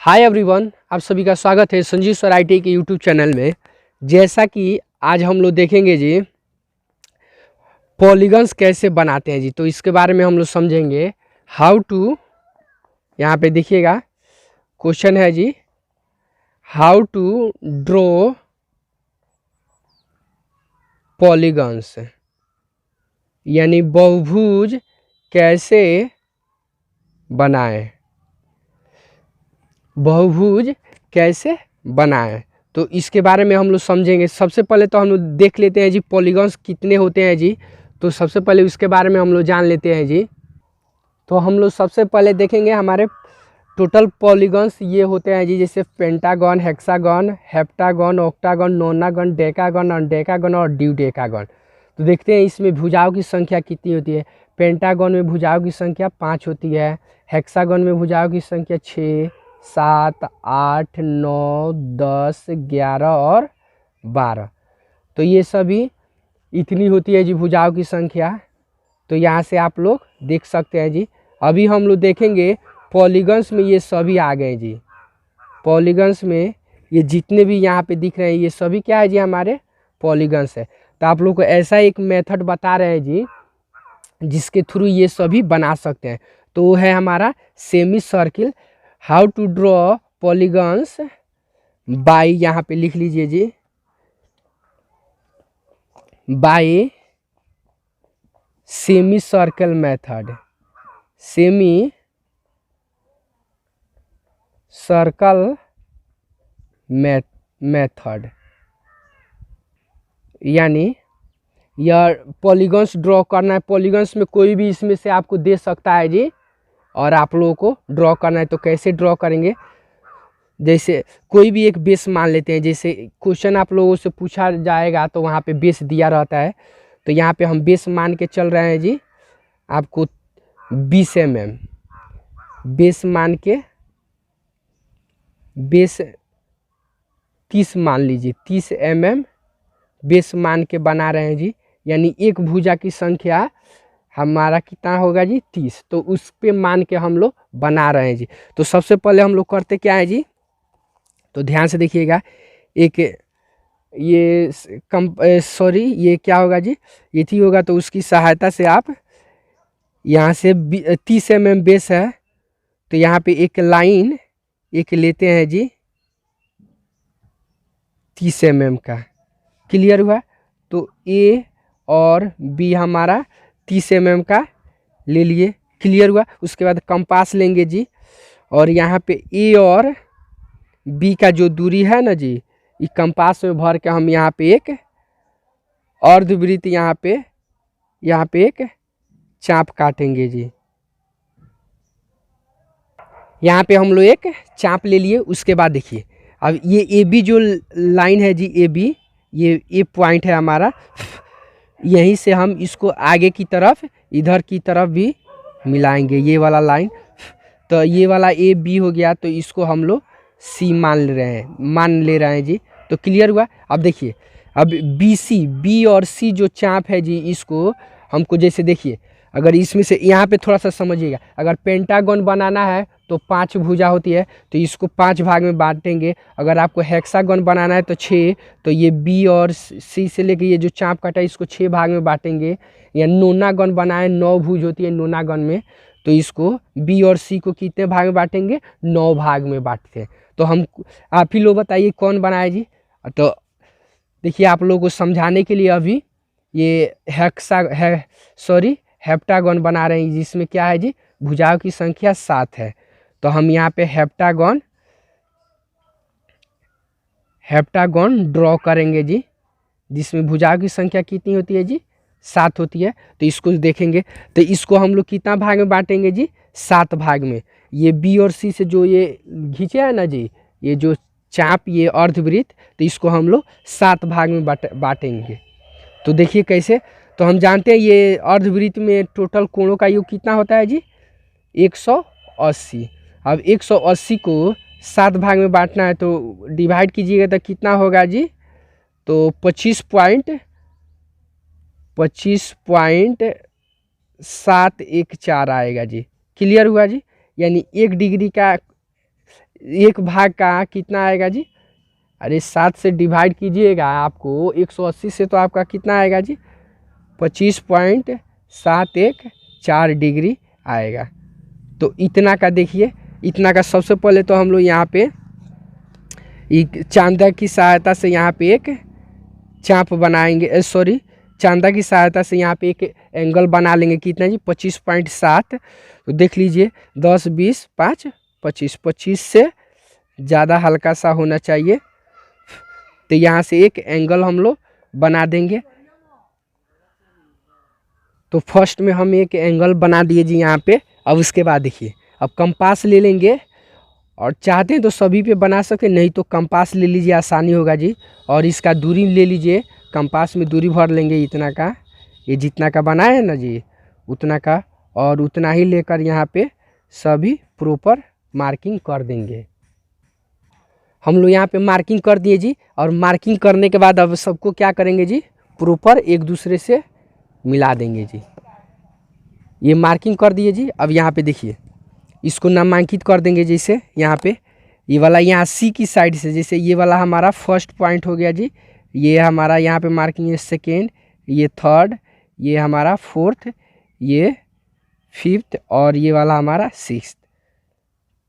Hi everyone, आप सभी का स्वागत है संजीव सर आईटी के यूट्यूब चैनल में। जैसा कि आज हम लोग देखेंगे जी पॉलीगन्स कैसे बनाते हैं जी, तो इसके बारे में हम लोग समझेंगे। हाउ टू, यहाँ पे देखिएगा क्वेश्चन है जी, हाउ टू ड्रॉ पॉलीगन्स, यानी बहुभुज कैसे बनाएं, बहुभुज कैसे बनाएं। तो इसके बारे में हम लोग समझेंगे। सबसे पहले तो हम लोग देख लेते हैं जी पॉलीगन्स कितने होते हैं जी, तो सबसे पहले उसके बारे में हम लोग जान लेते हैं जी। तो हम लोग सबसे पहले देखेंगे हमारे टोटल पॉलीगन्स ये होते हैं जी, जैसे pentagon, hexagon, heptagon, octagon, nonagon, decagon, undecagon और ड्यूडेकागन। तो देखते हैं इसमें भुजाओं की संख्या कितनी होती है। पेंटागन में भुजाओं की संख्या 5 होती है, हेक्सागन में भुजाओं की संख्या 6, 7, 8, 9, 10, 11 और 12। तो ये सभी इतनी होती है जी भुजाओं की संख्या। तो यहाँ से आप लोग देख सकते हैं जी। अभी हम लोग देखेंगे पॉलीगन्स में ये सभी आ गए जी। पॉलीगन्स में ये जितने भी यहाँ पे दिख रहे हैं ये सभी क्या है जी, हमारे पॉलीगन्स है। तो आप लोग को ऐसा एक मेथड बता रहे हैं जी जिसके थ्रू ये सभी बना सकते हैं। तो वो है हमारा semi circle. How to draw polygons by, यहाँ पे लिख लीजिए जी, by semi circle method. Semi circle method यानी यह पॉलीगन्स ड्रॉ करना है। पॉलीगन्स में कोई भी इसमें से आपको दे सकता है जी, और आप लोगों को ड्रॉ करना है। तो कैसे ड्रॉ करेंगे, जैसे कोई भी एक बेस मान लेते हैं। जैसे क्वेश्चन आप लोगों से पूछा जाएगा तो वहाँ पे बेस दिया रहता है। तो यहाँ पे हम बेस मान के चल रहे हैं जी, आपको 20 mm बेस मान के, बेस 30 मान लीजिए, 30 mm बेस मान के बना रहे हैं जी। यानी एक भुजा की संख्या हमारा कितना होगा जी, 30। तो उस पे मान के हम लोग बना रहे हैं जी। तो सबसे पहले हम लोग करते क्या है जी, तो ध्यान से देखिएगा। एक ये ये क्या होगा जी, ये थी होगा। तो उसकी सहायता से आप यहाँ से 30 mm बेस है, तो यहाँ पे एक लाइन एक लेते हैं जी 30 mm का। क्लियर हुआ। तो ए और बी हमारा 30 mm का ले लिए। क्लियर हुआ। उसके बाद कंपास लेंगे जी, और यहाँ पे ए और बी का जो दूरी है ना जी, इस कंपास में भर के हम यहाँ पे एक अर्धवृत्त, यहाँ पे एक चाप काटेंगे जी। यहाँ पे हम लोग एक चाप ले लिए। उसके बाद देखिए, अब ये ए बी जो लाइन है जी, ए बी, ये पॉइंट है हमारा। यहीं से हम इसको आगे की तरफ, इधर की तरफ भी मिलाएंगे, ये वाला लाइन। तो ये वाला ए बी हो गया, तो इसको हम लोग सी मान ले रहे हैं जी। तो क्लियर हुआ। अब देखिए, अब बी सी, बी और सी जो चाप है जी, इसको हमको, जैसे देखिए, अगर इसमें से यहाँ पे थोड़ा सा समझिएगा, अगर पेंटागन बनाना है तो 5 भुजा होती है, तो इसको 5 भाग में बांटेंगे। अगर आपको हेक्सागन बनाना है तो 6, तो ये बी और सी से लेके ये जो चाप काटा है इसको 6 भाग में बांटेंगे। या नोनागन बनाए, 9 भुज होती है नोनागन में, तो इसको बी और सी को कितने भाग में बांटेंगे, 9 भाग में बांटते हैं। तो हम, आप ही लोग बताइए कौन बनाए जी। तो देखिए, आप लोगों को समझाने के लिए अभी ये हेप्टागन बना रहे हैं, जिसमें क्या है जी, भुजाओं की संख्या 7 है। तो हम यहाँ पे हेप्टागन ड्रॉ करेंगे जी, जिसमें भुजाओं की संख्या कितनी होती है जी, 7 होती है। तो इसको देखेंगे, तो इसको हम लोग कितना भाग में बांटेंगे जी, 7 भाग में। ये बी और सी से जो ये खींचे है ना जी, ये जो चाप, ये अर्धवृत्त, तो इसको हम लोग 7 भाग में बांटेंगे। तो देखिए कैसे। तो हम जानते हैं ये अर्धवृत्त में टोटल कोणों का योग कितना होता है जी, 180। अब 180 को 7 भाग में बांटना है, तो डिवाइड कीजिएगा तो कितना होगा जी, तो 25.714 आएगा जी। क्लियर हुआ जी। यानी 1 डिग्री का एक भाग का कितना आएगा जी, अरे 7 से डिवाइड कीजिएगा आपको 180 से, तो आपका कितना आएगा जी 25.714 डिग्री आएगा। तो इतना का देखिए, इतना का सबसे पहले तो हम लोग यहाँ पे चांदा की सहायता से यहाँ पे एक चाप बनाएंगे, सॉरी चांदा की सहायता से यहाँ पे एक एंगल बना लेंगे। कितना जी 25.7। तो देख लीजिए 10 20 5 25, 25 से ज़्यादा हल्का सा होना चाहिए। तो यहाँ से एक एंगल हम लोग बना देंगे। तो फर्स्ट में हम एक एंगल बना दिए जी यहाँ पे। अब उसके बाद देखिए, अब कंपास ले लेंगे, और चाहते हैं तो सभी पे बना सकते, नहीं तो कंपास ले लीजिए, आसानी होगा जी। और इसका दूरी ले लीजिए, कंपास में दूरी भर लेंगे इतना का, ये जितना का बना है ना जी उतना का, और उतना ही लेकर यहाँ पे सभी प्रॉपर मार्किंग कर देंगे। हम लोग यहाँ पे मार्किंग कर दिए जी। और मार्किंग करने के बाद अब सबको क्या करेंगे जी, प्रॉपर एक दूसरे से मिला देंगे जी। ये मार्किंग कर दिए जी। अब यहाँ पे देखिए, इसको नामांकित कर देंगे। जैसे यहाँ पे ये वाला यहाँ सी की साइड से, जैसे ये वाला हमारा फर्स्ट पॉइंट हो गया जी, ये हमारा यहाँ पे मार्किंग है सेकेंड, ये थर्ड, ये हमारा फोर्थ, ये फिफ्थ, और ये वाला हमारा सिक्स्थ।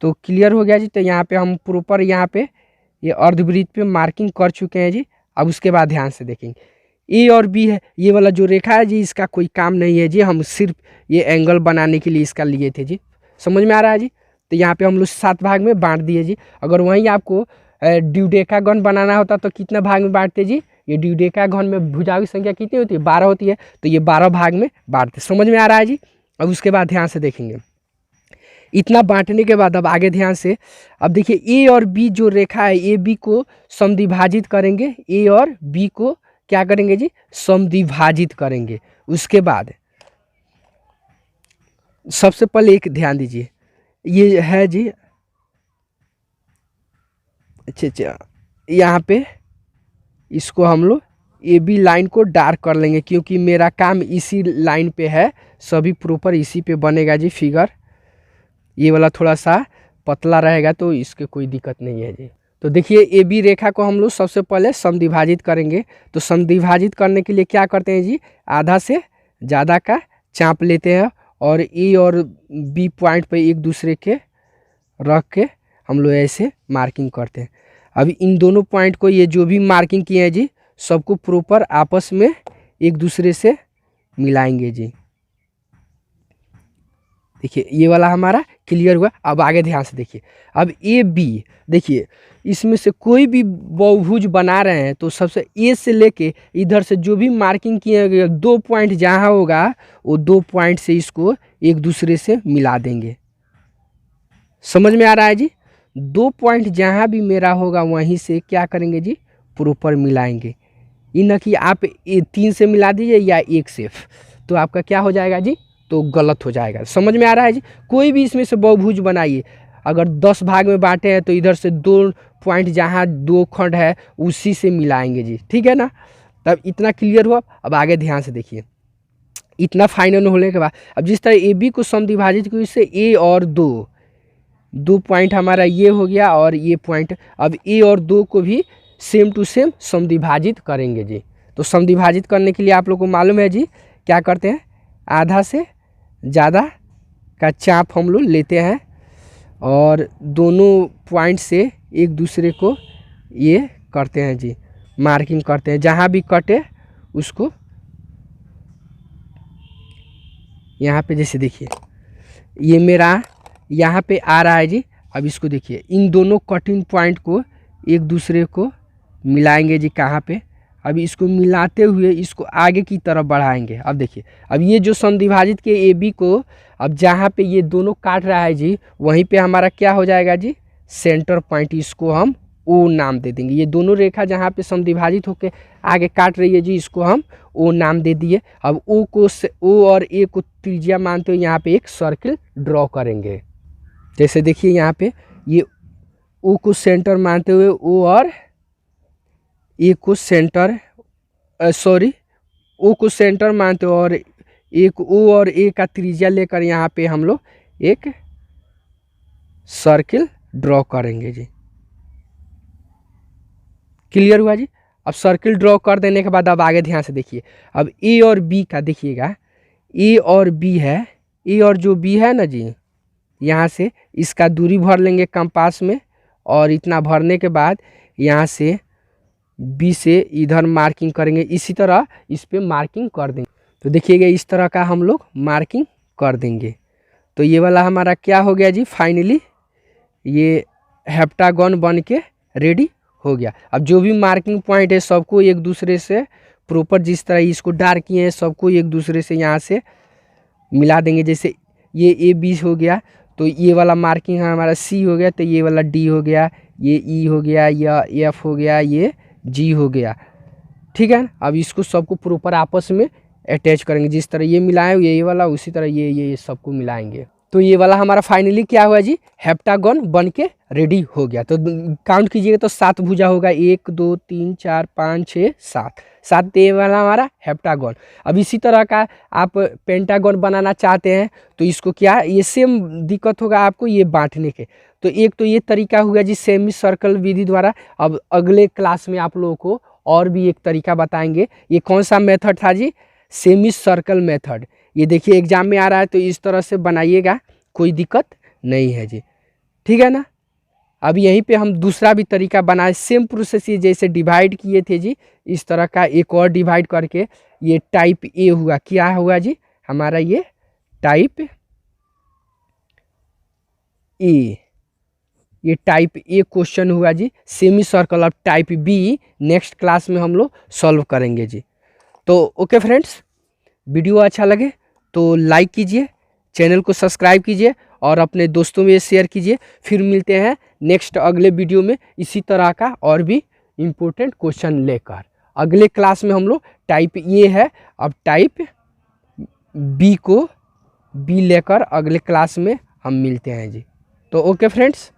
तो क्लियर हो गया जी। तो यहाँ पे हम प्रॉपर यहाँ पे ये अर्धवृत्त पे मार्किंग कर चुके हैं जी। अब उसके बाद ध्यान से देखेंगे, ए और बी है, ये वाला जो रेखा है जी इसका कोई काम नहीं है जी, हम सिर्फ ये एंगल बनाने के लिए इसका लिए थे जी। समझ में आ रहा है जी। तो यहाँ पे हम लोग 7 भाग में बांट दिए जी। अगर वहीं आपको ड्यूडेकागन बनाना होता तो कितने भाग में बांटते जी, ये ड्यूडेकागन में भुजाओं की संख्या कितनी होती है 12 होती है, तो ये 12 भाग में बांटते। समझ में आ रहा है जी। अब उसके बाद ध्यान से देखेंगे, इतना बांटने के बाद अब आगे ध्यान से, अब देखिए ए और बी जो रेखा है, ए बी को समद्विभाजित करेंगे, ए और बी को क्या करेंगे जी समद्विभाजित करेंगे। उसके बाद सबसे पहले एक ध्यान दीजिए, ये है जी, अच्छा यहाँ पे इसको हम लोग ए बी लाइन को डार्क कर लेंगे, क्योंकि मेरा काम इसी लाइन पे है, सभी प्रॉपर इसी पे बनेगा जी फिगर। ये वाला थोड़ा सा पतला रहेगा तो इसके कोई दिक्कत नहीं है जी। तो देखिए ए बी रेखा को हम लोग सबसे पहले समद्विभाजित करेंगे। तो समद्विभाजित करने के लिए क्या करते हैं जी, आधा से ज़्यादा का चाप लेते हैं, और ए और बी पॉइंट पे एक दूसरे के रख के हम लोग ऐसे मार्किंग करते हैं। अब इन दोनों पॉइंट को, ये जो भी मार्किंग किए हैं जी, सबको प्रॉपर आपस में एक दूसरे से मिलाएंगे जी। देखिए ये वाला हमारा क्लियर हुआ। अब आगे ध्यान से देखिए, अब ए बी, देखिए इसमें से कोई भी बहुभुज बना रहे हैं तो सबसे ए से लेके इधर से जो भी मार्किंग किए गए 2 पॉइंट जहाँ होगा वो 2 पॉइंट से इसको एक दूसरे से मिला देंगे। समझ में आ रहा है जी। 2 पॉइंट जहाँ भी मेरा होगा वहीं से क्या करेंगे जी प्रॉपर मिलाएंगे। ये न कि आप 3 से मिला दीजिए या 1 से, तो आपका क्या हो जाएगा जी, तो गलत हो जाएगा। समझ में आ रहा है जी। कोई भी इसमें से बहुभुज बनाइए, अगर 10 भाग में बांटे हैं तो इधर से 2 पॉइंट जहाँ 2 खंड है उसी से मिलाएंगे जी, ठीक है ना। तब इतना क्लियर हुआ। अब आगे ध्यान से देखिए, इतना फाइनल होने के बाद अब जिस तरह ए बी को समद्विभाजित किया, इससे ए और 2 पॉइंट हमारा ये हो गया और ये पॉइंट, अब ए और 2 को भी सेम टू सेम समद्विभाजित करेंगे जी। तो समद्विभाजित करने के लिए आप लोग को मालूम है जी क्या करते हैं, आधा से ज़्यादा का चाप हम लोग लेते हैं और दोनों पॉइंट से एक दूसरे को ये करते हैं जी, मार्किंग करते हैं। जहाँ भी कटे उसको यहाँ पे, जैसे देखिए ये मेरा यहाँ पे आ रहा है जी। अब इसको देखिए, इन दोनों कटिंग पॉइंट को एक दूसरे को मिलाएंगे जी। कहाँ पे, अब इसको मिलाते हुए इसको आगे की तरफ बढ़ाएंगे। अब देखिए, अब ये जो समद्विभाजित के ए बी को, अब जहाँ पे ये दोनों काट रहा है जी वहीं पे हमारा क्या हो जाएगा जी सेंटर पॉइंट, इसको हम ओ नाम दे देंगे। ये दोनों रेखा जहाँ पे समद्विभाजित होकर आगे काट रही है जी, इसको हम ओ नाम दे दिए। अब ओ को, ओ और ए को त्रिज्या मानते हुए यहाँ पे एक सर्किल ड्रॉ करेंगे। जैसे देखिए यहाँ पे ये ओ को सेंटर मानते हुए ओ और ए को सेंटर, सॉरी ओ को सेंटर मानते हुए और एक ओ और ए का त्रिज्या लेकर यहाँ पे हम लोग एक सर्किल ड्रॉ करेंगे जी। क्लियर हुआ जी। अब सर्किल ड्रॉ कर देने के बाद अब आगे ध्यान से देखिए, अब ए और बी का देखिएगा, ए और बी है, ए और जो बी है ना जी, यहाँ से इसका दूरी भर लेंगे कंपास में, और इतना भरने के बाद यहाँ से बी से इधर मार्किंग करेंगे, इसी तरह इस पे मार्किंग कर देंगे। तो देखिएगा इस तरह का हम लोग मार्किंग कर देंगे। तो ये वाला हमारा क्या हो गया जी, फाइनली ये हेप्टागन बन के रेडी हो गया। अब जो भी मार्किंग पॉइंट है सबको एक दूसरे से प्रॉपर, जिस तरह इसको डार्क किए हैं सबको एक दूसरे से यहाँ से मिला देंगे। जैसे ये ए बी हो गया, तो ये वाला मार्किंग हमारा सी हो गया, तो ये वाला डी हो गया, ये ई हो गया, या एफ हो गया, ये जी हो गया। ठीक है ना। अब इसको सबको प्रॉपर आपस में अटैच करेंगे, जिस तरह ये मिलाएं ये वाला, उसी तरह ये सबको मिलाएंगे। तो ये वाला हमारा फाइनली क्या हुआ जी, हेप्टागन बन के रेडी हो गया। तो काउंट कीजिएगा तो 7 भुजा होगा, 1 2 3 4 5 6 7, 7 ये वाला हमारा हेप्टागन। अब इसी तरह का आप पेंटागन बनाना चाहते हैं तो इसको क्या, ये सेम दिक्कत होगा आपको ये बांटने के। तो एक तो ये तरीका हुआ जी सेमी सर्कल विधि द्वारा। अब अगले क्लास में आप लोगों को और भी एक तरीका बताएंगे। ये कौन सा मेथड था जी, सेमी सर्कल मेथड। ये देखिए एग्जाम में आ रहा है, तो इस तरह से बनाइएगा, कोई दिक्कत नहीं है जी। ठीक है ना। अब यहीं पे हम दूसरा भी तरीका बनाए, सेम प्रोसेस ये जैसे डिवाइड किए थे जी, इस तरह का एक और डिवाइड करके ये टाइप ए हुआ। क्या हुआ जी हमारा, ये टाइप ए, ये टाइप ए क्वेश्चन हुआ जी सेमी सर्कल। अब टाइप बी नेक्स्ट क्लास में हम लोग सॉल्व करेंगे जी। तो ओके फ्रेंड्स, वीडियो अच्छा लगे तो लाइक कीजिए, चैनल को सब्सक्राइब कीजिए और अपने दोस्तों में शेयर कीजिए। फिर मिलते हैं नेक्स्ट अगले वीडियो में इसी तरह का और भी इम्पोर्टेंट क्वेश्चन लेकर। अगले क्लास में हम लोग टाइप ए है, अब टाइप बी को बी लेकर अगले क्लास में हम मिलते हैं जी। तो ओके फ्रेंड्स।